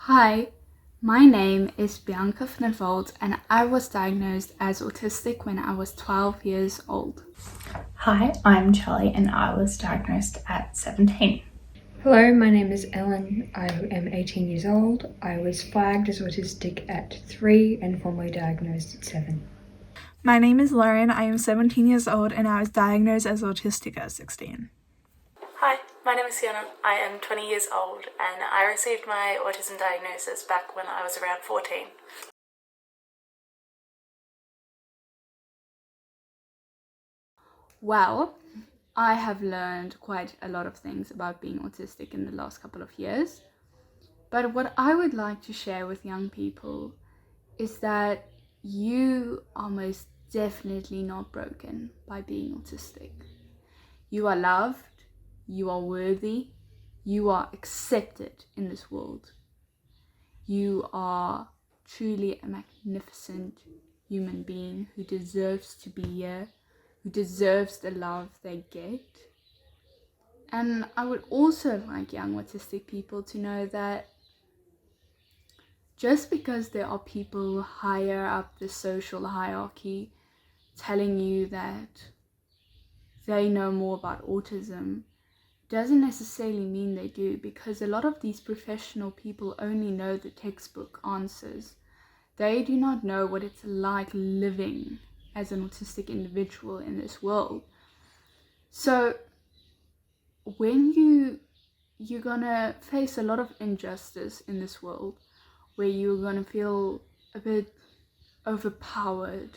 Hi, my name is Bianca van der Walt and I was diagnosed as autistic when I was 12 years old. Hi, I'm Charlie and I was diagnosed at 17. Hello, my name is Ellen. I am 18 years old. I was flagged as autistic at 3 and formally diagnosed at 7. My name is Lauren. I am 17 years old and I was diagnosed as autistic at 16. Hi, my name is Sienna. I am 20 years old and I received my autism diagnosis back when I was around 14. Well, I have learned quite a lot of things about being autistic in the last couple of years. But what I would like to share with young people is that you are most definitely not broken by being autistic. You are loved, you are worthy, you are accepted in this world. You are truly a magnificent human being who deserves to be here, who deserves the love they get. And I would also like young autistic people to know that just because there are people higher up the social hierarchy telling you that they know more about autism doesn't necessarily mean they do, because a lot of these professional people only know the textbook answers. They do not know what it's like living as an autistic individual in this world. So when you're gonna face a lot of injustice in this world, where you're gonna feel a bit overpowered,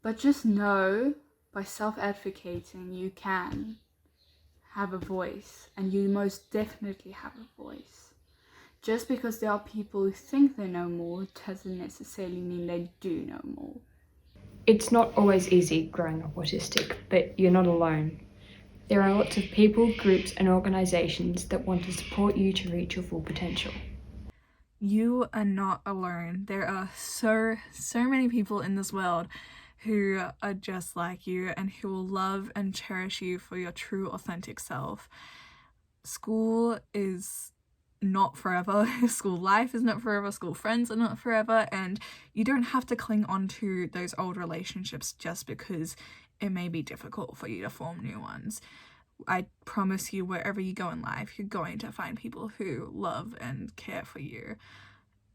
but just know by self-advocating you can have a voice, and you most definitely have a voice. Just because there are people who think they know more doesn't necessarily mean they do know more. It's not always easy growing up autistic, but you're not alone. There are lots of people, groups and organisations that want to support you to reach your full potential. You are not alone. There are so many people in this world who are just like you and who will love and cherish you for your true authentic self. School is not forever. School life is not forever. School friends are not forever, and you don't have to cling on to those old relationships just because it may be difficult for you to form new ones. I promise you, wherever you go in life, you're going to find people who love and care for you.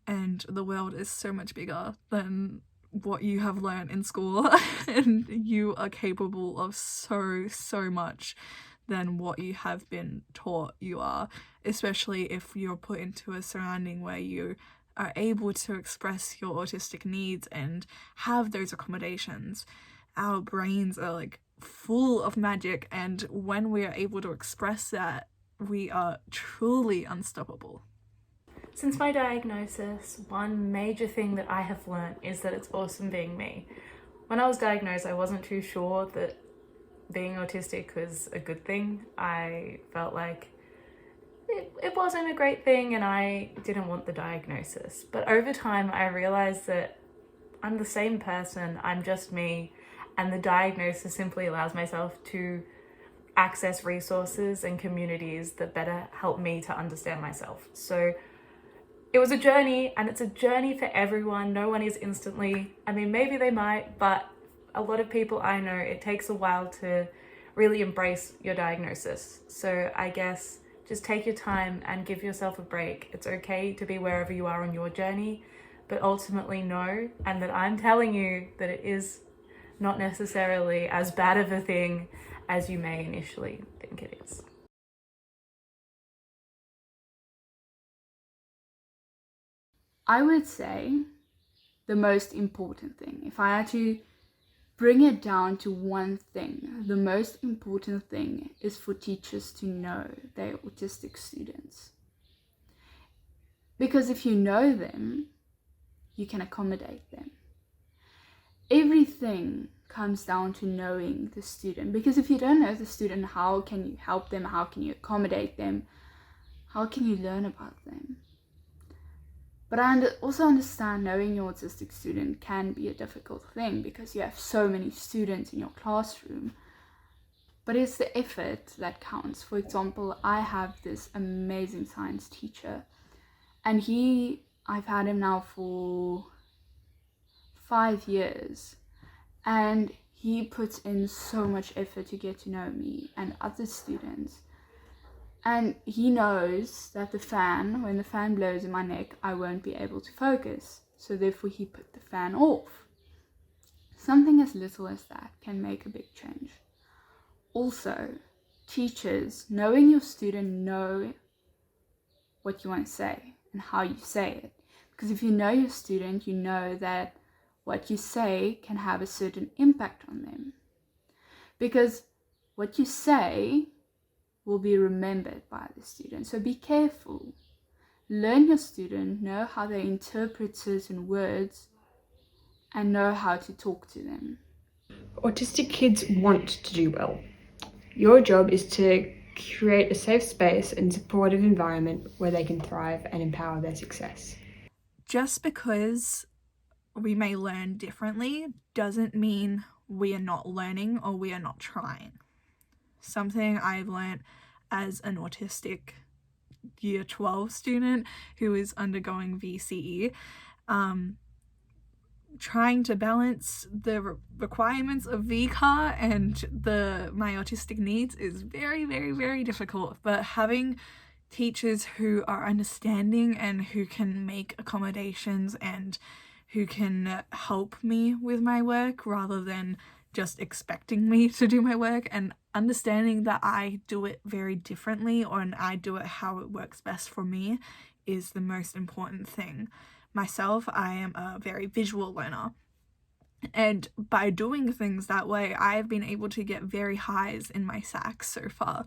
And the world is so much bigger than what you have learned in school and you are capable of so much than what you have been taught you are, especially if you're put into a surrounding where you are able to express your autistic needs and have those accommodations. Our brains are like full of magic, and when we are able to express that, we are truly unstoppable. Since my diagnosis, one major thing that I have learned is that it's awesome being me. When I was diagnosed, I wasn't too sure that being autistic was a good thing. I felt like it wasn't a great thing and I didn't want the diagnosis. But over time, I realized that I'm the same person, I'm just me, and the diagnosis simply allows myself to access resources and communities that better help me to understand myself. So it was a journey, and it's a journey for everyone. No one is instantly, maybe they might, but a lot of people I know, it takes a while to really embrace your diagnosis. So I guess just take your time and give yourself a break. It's okay to be wherever you are on your journey, but ultimately know, and that I'm telling you that it is not necessarily as bad of a thing as you may initially think it is. I would say the most important thing, if I had to bring it down to one thing, the most important thing is for teachers to know their autistic students. Because if you know them, you can accommodate them. Everything comes down to knowing the student, because if you don't know the student, how can you help them? How can you accommodate them? How can you learn about them? But I also understand knowing your autistic student can be a difficult thing because you have so many students in your classroom. But it's the effort that counts. For example, I have this amazing science teacher, And I've had him now for 5 years, and he puts in so much effort to get to know me and other students. And he knows that when the fan blows in my neck, I won't be able to focus. So therefore he put the fan off. Something as little as that can make a big change. Also, teachers, knowing your student, know what you want to say and how you say it. Because if you know your student, you know that what you say can have a certain impact on them. Because what you say will be remembered by the student. So be careful. Learn your student, know how they interpret certain words, and know how to talk to them. Autistic kids want to do well. Your job is to create a safe space and supportive environment where they can thrive and empower their success. Just because we may learn differently doesn't mean we are not learning or we are not trying. Something I've learned as an autistic year 12 student who is undergoing VCE, trying to balance the requirements of VCAR and my autistic needs is very, very, very difficult. But having teachers who are understanding and who can make accommodations and who can help me with my work rather than just expecting me to do my work, and understanding that I do it very differently and I do it how it works best for me is the most important thing. Myself, I am a very visual learner, and by doing things that way, I have been able to get very highs in my SACs so far.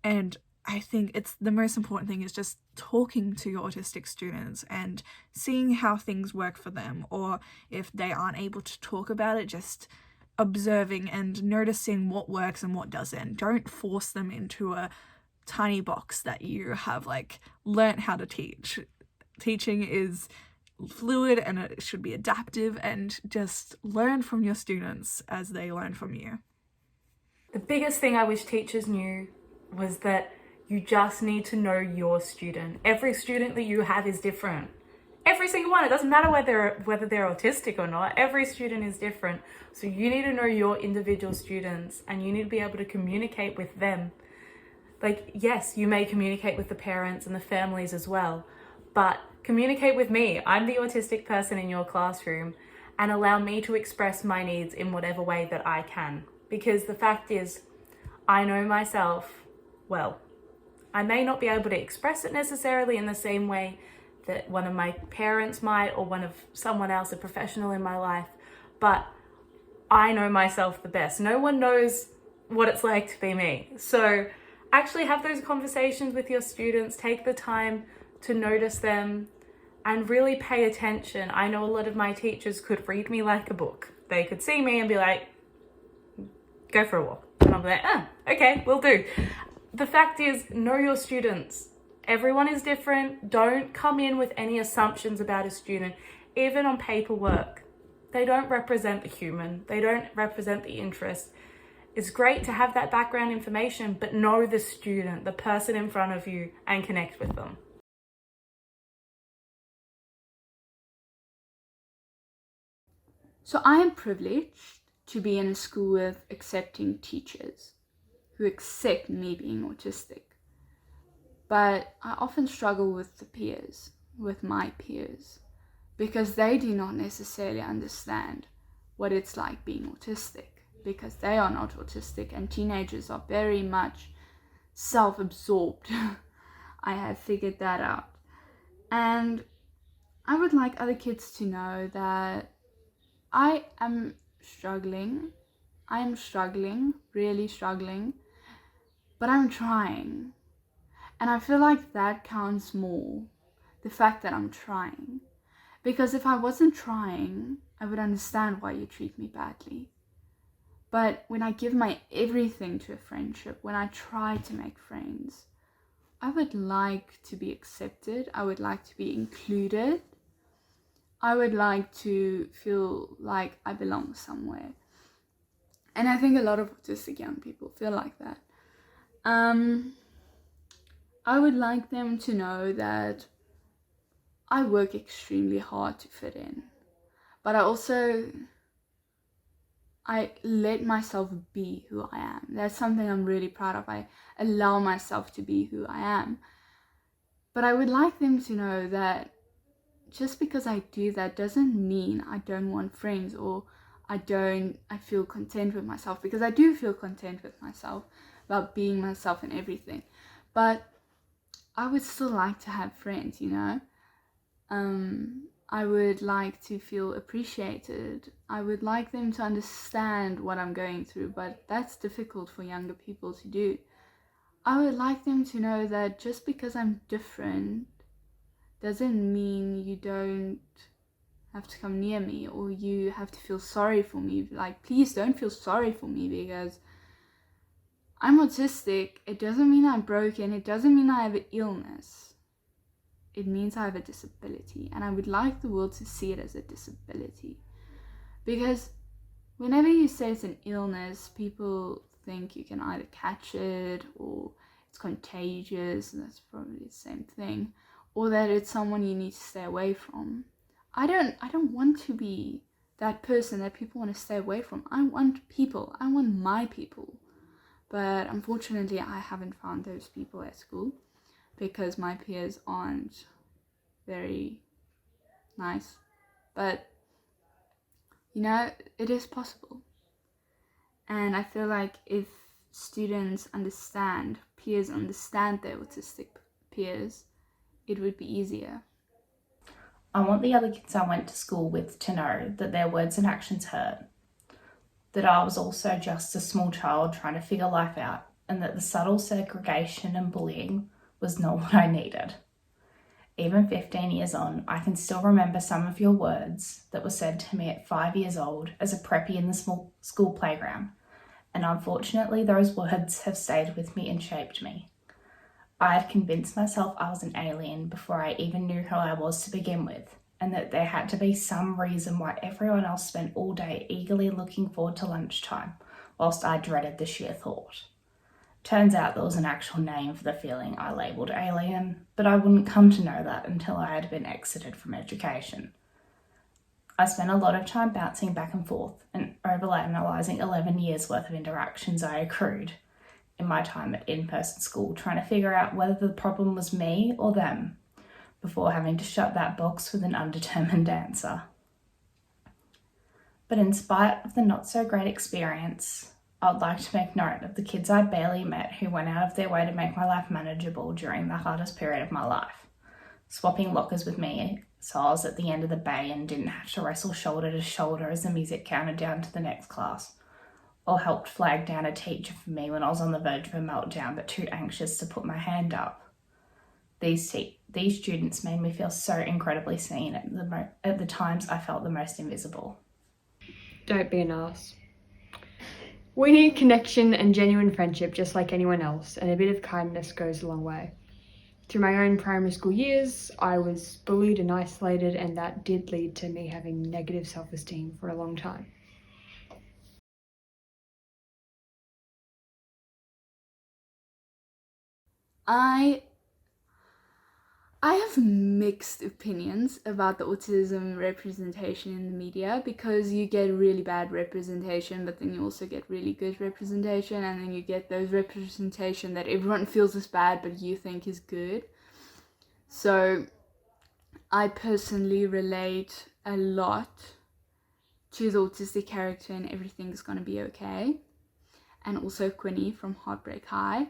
And I think it's the most important thing is just talking to your autistic students and seeing how things work for them, or if they aren't able to talk about it, just observing and noticing what works and what doesn't. Don't force them into a tiny box that you have learnt how to teach. Teaching is fluid and it should be adaptive, and just learn from your students as they learn from you. The biggest thing I wish teachers knew was that you just need to know your student. Every student that you have is different. Every single one. It doesn't matter whether they're autistic or not. Every student is different. So you need to know your individual students, and you need to be able to communicate with them. Yes, you may communicate with the parents and the families as well, but communicate with me. I'm the autistic person in your classroom, and allow me to express my needs in whatever way that I can. Because the fact is, I know myself well. I may not be able to express it necessarily in the same way that one of my parents might, or one of someone else, a professional in my life, but I know myself the best. No one knows what it's like to be me. So actually have those conversations with your students, take the time to notice them and really pay attention. I know a lot of my teachers could read me like a book. They could see me and be like, go for a walk. And I'm like, okay, will do. The fact is, know your students. Everyone is different. Don't come in with any assumptions about a student, even on paperwork. They don't represent the human. They don't represent the interest. It's great to have that background information, but know the student, the person in front of you, and connect with them. So I am privileged to be in a school with accepting teachers who accept me being autistic. But I often struggle with my peers, because they do not necessarily understand what it's like being autistic, because they are not autistic, and teenagers are very much self-absorbed. I have figured that out. And I would like other kids to know that I am struggling, really struggling, but I'm trying. And I feel like that counts more, the fact that I'm trying. Because if I wasn't trying, I would understand why you treat me badly. But when I give my everything to a friendship, when I try to make friends, I would like to be accepted, I would like to be included, I would like to feel like I belong somewhere. And I think a lot of autistic young people feel like that. I would like them to know that I work extremely hard to fit in, but I let myself be who I am. That's something I'm really proud of. I allow myself to be who I am. But I would like them to know that just because I do that doesn't mean I don't want friends, or I feel content with myself, because I do feel content with myself about being myself and everything. But I would still like to have friends, you know? I would like to feel appreciated. I would like them to understand what I'm going through, but that's difficult for younger people to do. I would like them to know that just because I'm different doesn't mean you don't have to come near me, or you have to feel sorry for me. Like, please don't feel sorry for me, because I'm autistic. It doesn't mean I'm broken. It doesn't mean I have an illness. It means I have a disability, and I would like the world to see it as a disability. Because whenever you say it's an illness, people think you can either catch it, or it's contagious, and that's probably the same thing, or that it's someone you need to stay away from. I don't want to be that person that people want to stay away from. I want people. I want my people. But unfortunately, I haven't found those people at school, because my peers aren't very nice. But, you know, it is possible. And I feel like if students peers understand their autistic peers, it would be easier. I want the other kids I went to school with to know that their words and actions hurt, that I was also just a small child trying to figure life out, and that the subtle segregation and bullying was not what I needed. Even 15 years on, I can still remember some of your words that were said to me at 5 years old as a preppy in the small school playground, and unfortunately those words have stayed with me and shaped me. I had convinced myself I was an alien before I even knew who I was to begin with, and that there had to be some reason why everyone else spent all day eagerly looking forward to lunchtime, whilst I dreaded the sheer thought. Turns out there was an actual name for the feeling I labelled alien, but I wouldn't come to know that until I had been exited from education. I spent a lot of time bouncing back and forth and overanalyzing 11 years worth of interactions I accrued in my time at in-person school, trying to figure out whether the problem was me or them, before having to shut that box with an undetermined answer. But in spite of the not so great experience, I'd like to make note of the kids I barely met who went out of their way to make my life manageable during the hardest period of my life, swapping lockers with me so I was at the end of the bay and didn't have to wrestle shoulder to shoulder as the music counted down to the next class, or helped flag down a teacher for me when I was on the verge of a meltdown but too anxious to put my hand up. These students made me feel so incredibly seen at the times I felt the most invisible. Don't be an ass. We need connection and genuine friendship just like anyone else, and a bit of kindness goes a long way. Through my own primary school years, I was bullied and isolated, and that did lead to me having negative self-esteem for a long time. I have mixed opinions about the autism representation in the media, because you get really bad representation, but then you also get really good representation, and then you get those representation that everyone feels is bad but you think is good. So I personally relate a lot to the autistic character in Everything's Gonna Be Okay, and also Quinny from Heartbreak High.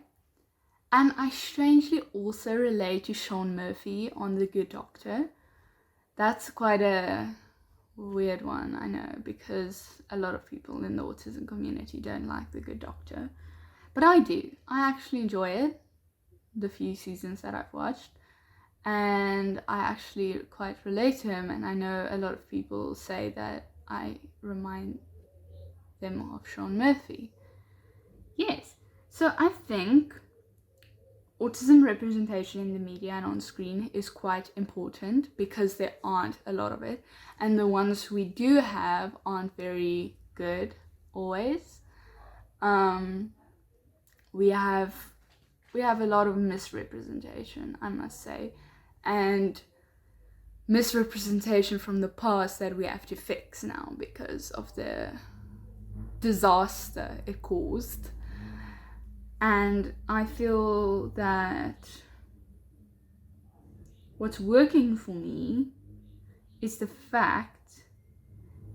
And I strangely also relate to Sean Murphy on The Good Doctor. That's quite a weird one, I know, because a lot of people in the autism community don't like The Good Doctor. But I do. I actually enjoy it, the few seasons that I've watched. And I actually quite relate to him, and I know a lot of people say that I remind them of Sean Murphy. Yes, so I think autism representation in the media and on screen is quite important, because there aren't a lot of it, and the ones we do have aren't very good always. We have a lot of misrepresentation, I must say, and misrepresentation from the past that we have to fix now because of the disaster it caused. And I feel that what's working for me is the fact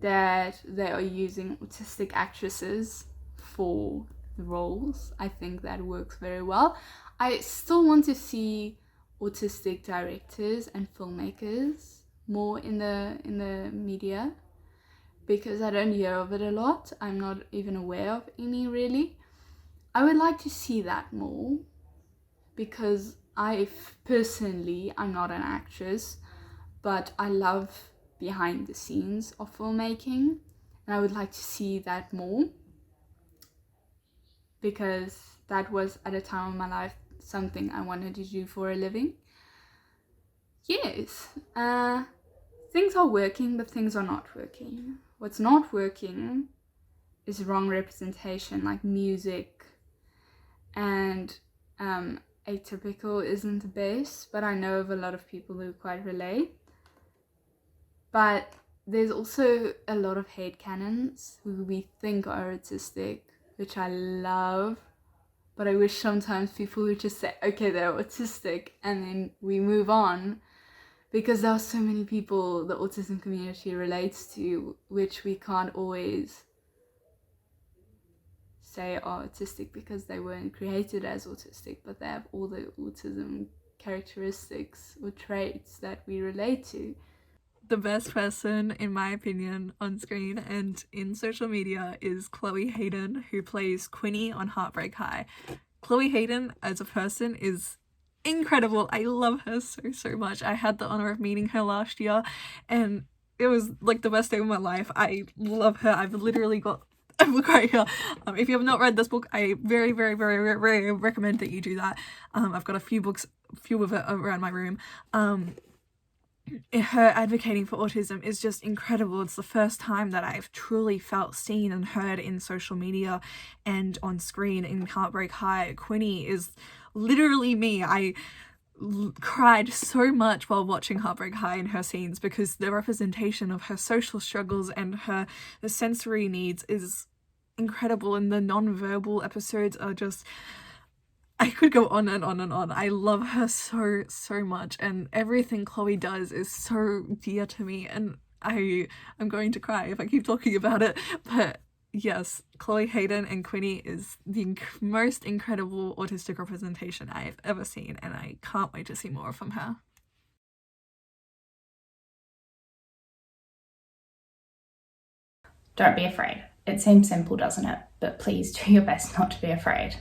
that they are using autistic actresses for the roles. I think that works very well. I still want to see autistic directors and filmmakers more in the media, because I don't hear of it a lot. I'm not even aware of any, really. I would like to see that more, because personally, I'm not an actress, but I love behind the scenes of filmmaking, and I would like to see that more, because that was, at a time of my life, something I wanted to do for a living. Yes, things are working, but things are not working. What's not working is wrong representation, like music, and atypical isn't the best, but I know of a lot of people who quite relate. But there's also a lot of hate cannons who we think are autistic, which I love, but I wish sometimes people would just say, okay, they're autistic, and then we move on, because there are so many people the autism community relates to, which we can't always say are autistic because they weren't created as autistic, but they have all the autism characteristics or traits that we relate to. The best person, in my opinion, on screen and in social media is Chloe Hayden, who plays Quinny on Heartbreak High. Chloe Hayden as a person is incredible. I love her so much. I had the honor of meeting her last year, and it was like the best day of my life. I love her. I've literally got a book right here. If you have not read this book, I very recommend that you do that. I've got a few of it around my room. Her advocating for autism is just incredible. It's the first time that I've truly felt seen and heard in social media and on screen in Heartbreak High. Quinny is literally me. I cried so much while watching Heartbreak High in her scenes, because the representation of her social struggles and the sensory needs is incredible, and the non-verbal episodes are just, I could go on and on and on. I love her so much, and everything Chloe does is so dear to me, and I'm going to cry if I keep talking about it. But yes, Chloe Hayden and Quinny is the most incredible autistic representation I've ever seen, and I can't wait to see more from her. Don't be afraid. It seems simple, doesn't it? But please do your best not to be afraid.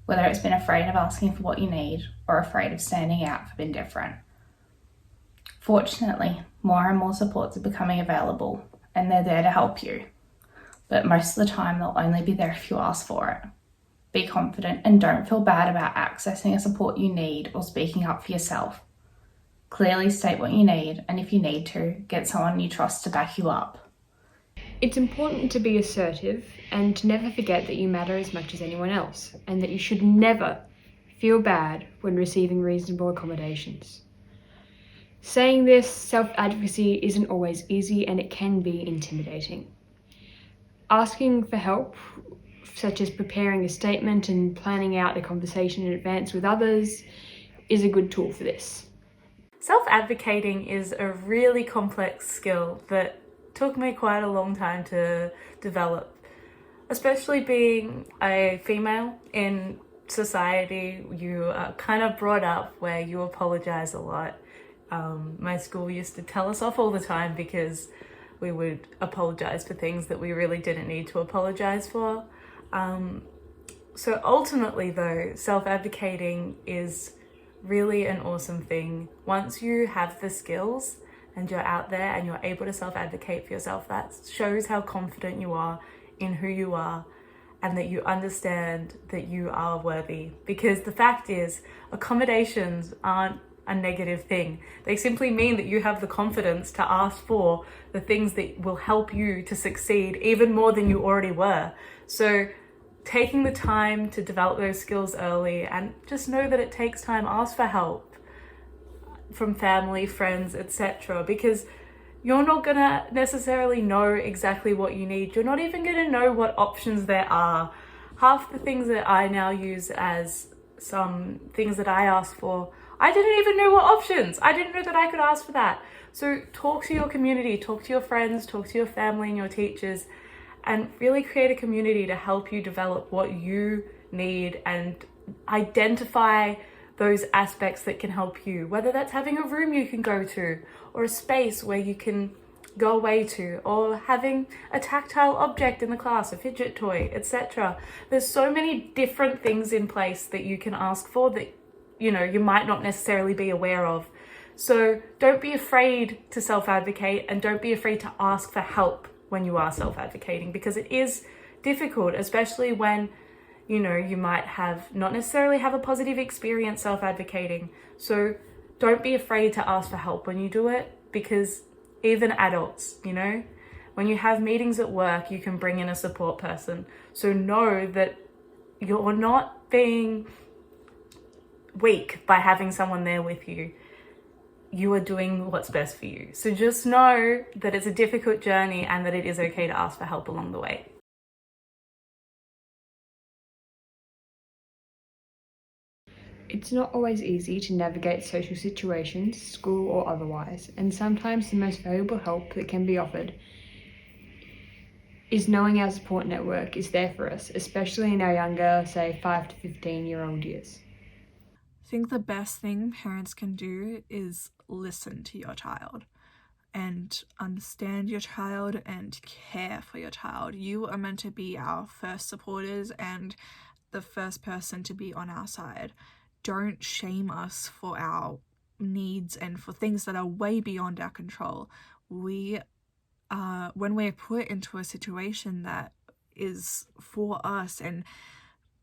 Whether it's been afraid of asking for what you need or afraid of standing out for being different. Fortunately, more and more supports are becoming available, and they're there to help you. But most of the time, they'll only be there if you ask for it. Be confident and don't feel bad about accessing a support you need or speaking up for yourself. Clearly state what you need, and if you need to, get someone you trust to back you up. It's important to be assertive and to never forget that you matter as much as anyone else, and that you should never feel bad when receiving reasonable accommodations. Saying this, self-advocacy isn't always easy, and it can be intimidating. Asking for help, such as preparing a statement and planning out a conversation in advance with others, is a good tool for this. Self-advocating is a really complex skill that took me quite a long time to develop, especially being a female in society. You are kind of brought up where you apologize a lot. My school used to tell us off all the time because we would apologize for things that we really didn't need to apologize for. So ultimately though, self-advocating is really an awesome thing. Once you have the skills and you're out there and you're able to self-advocate for yourself, that shows how confident you are in who you are, and that you understand that you are worthy. Because the fact is, accommodations aren't a negative thing. They simply mean that you have the confidence to ask for the things that will help you to succeed even more than you already were. So taking the time to develop those skills early, and just know that it takes time. Ask for help. from family, friends, etc. Because you're not gonna necessarily know exactly what you need. You're not even gonna know what options there are. Half the things that I now use as some things that I asked for, I didn't even know what options. I didn't know that I could ask for that. So talk to your community, talk to your friends, talk to your family and your teachers, and really create a community to help you develop what you need and identify those aspects that can help you, whether that's having a room you can go to, or a space where you can go away to, or having a tactile object in the class, a fidget toy, etc. There's so many different things in place that you can ask for that, you know, you might not necessarily be aware of. So don't be afraid to self-advocate, and don't be afraid to ask for help when you are self-advocating, because it is difficult, especially when, you know, you might not necessarily have a positive experience self-advocating. So don't be afraid to ask for help when you do it, because even adults, you know, when you have meetings at work, you can bring in a support person. So know that you're not being weak by having someone there with you. You are doing what's best for you. So just know that it's a difficult journey and that it is okay to ask for help along the way. It's not always easy to navigate social situations, school or otherwise, and sometimes the most valuable help that can be offered is knowing our support network is there for us, especially in our younger, say 5 to 15-year-old years. I think the best thing parents can do is listen to your child and understand your child and care for your child. You are meant to be our first supporters and the first person to be on our side. Don't shame us for our needs and for things that are way beyond our control. When we're put into a situation that is for us and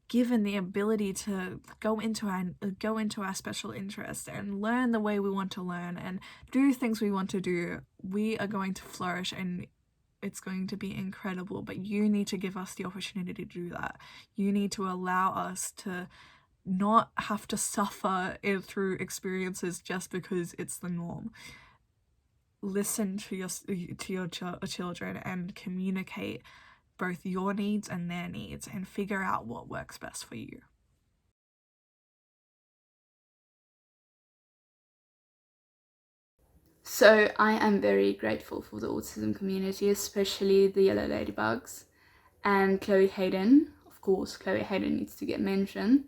given the ability to go into our special interest and learn the way we want to learn and do things we want to do, we are going to flourish and it's going to be incredible. But you need to give us the opportunity to do that. You need to allow us to not have to suffer through experiences just because it's the norm. Listen to your children and communicate both your needs and their needs and figure out what works best for you. So I am very grateful for the autism community, especially the Yellow Ladybugs and Chloe Hayden. Of course, Chloe Hayden needs to get mentioned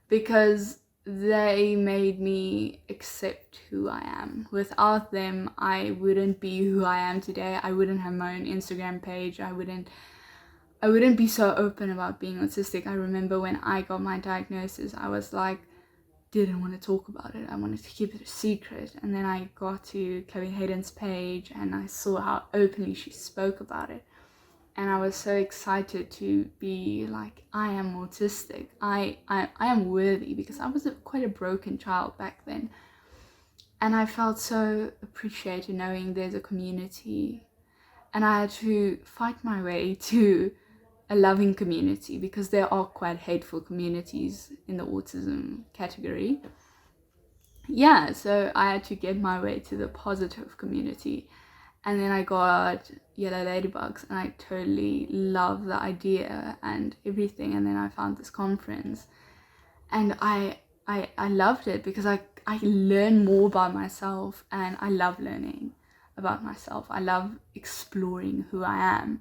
because they made me accept who I am. Without them, I wouldn't be who I am today. I wouldn't have my own Instagram page. I wouldn't be so open about being autistic. I remember when I got my diagnosis, I was like, didn't want to talk about it. I wanted to keep it a secret. And then I got to Chloe Hayden's page and I saw how openly she spoke about it. And I was so excited to be like, I am autistic. I am worthy, because I was quite a broken child back then. And I felt so appreciated knowing there's a community. And I had to fight my way to a loving community, because there are quite hateful communities in the autism category. Yeah, so I had to get my way to the positive community. And then I got Yellow Ladybugs and I totally love the idea and everything. And then I found this conference and I loved it because I learned more about myself, and I love learning about myself. I love exploring who I am.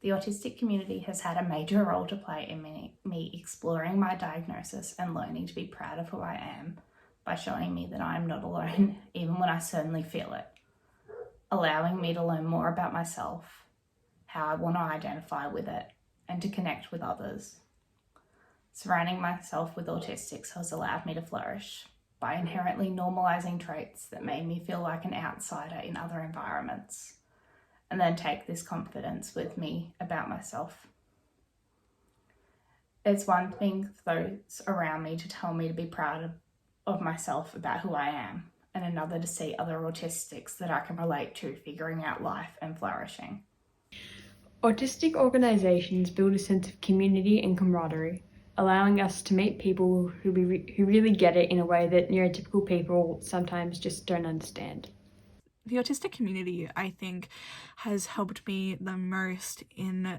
The autistic community has had a major role to play in me exploring my diagnosis and learning to be proud of who I am by showing me that I am not alone, even when I certainly feel it. Allowing me to learn more about myself, how I want to identify with it, and to connect with others. Surrounding myself with autistics has allowed me to flourish by inherently normalizing traits that made me feel like an outsider in other environments, and then take this confidence with me about myself. It's one thing for those around me to tell me to be proud of myself about who I am, and another to see other autistics that I can relate to figuring out life and flourishing. Autistic organisations build a sense of community and camaraderie. allowing us to meet people who really get it in a way that neurotypical people sometimes just don't understand. The autistic community, I think, has helped me the most in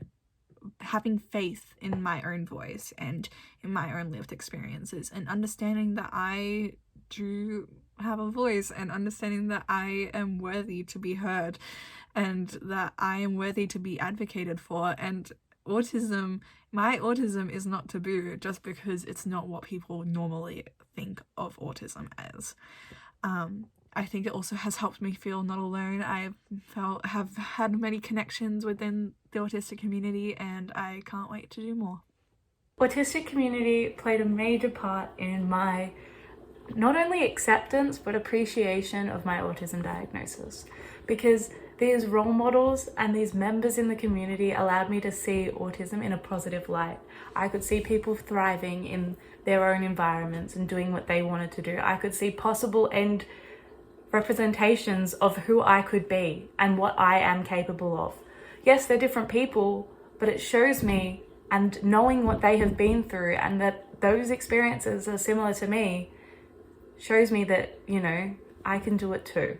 having faith in my own voice and in my own lived experiences, and understanding that I do have a voice, and understanding that I am worthy to be heard and that I am worthy to be advocated for. And my autism is not taboo just because it's not what people normally think of autism as. I think it also has helped me feel not alone. I have had many connections within the autistic community, and I can't wait to do more. Autistic community played a major part in my not only acceptance but appreciation of my autism diagnosis, because these role models and these members in the community allowed me to see autism in a positive light. I could see people thriving in their own environments and doing what they wanted to do. I could see possible end representations of who I could be and what I am capable of. Yes, they're different people, but it shows me, and knowing what they have been through and that those experiences are similar to me, shows me that, I can do it too.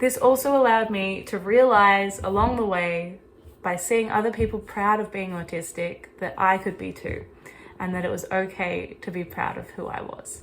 This also allowed me to realize along the way, by seeing other people proud of being autistic, that I could be too, and that it was okay to be proud of who I was.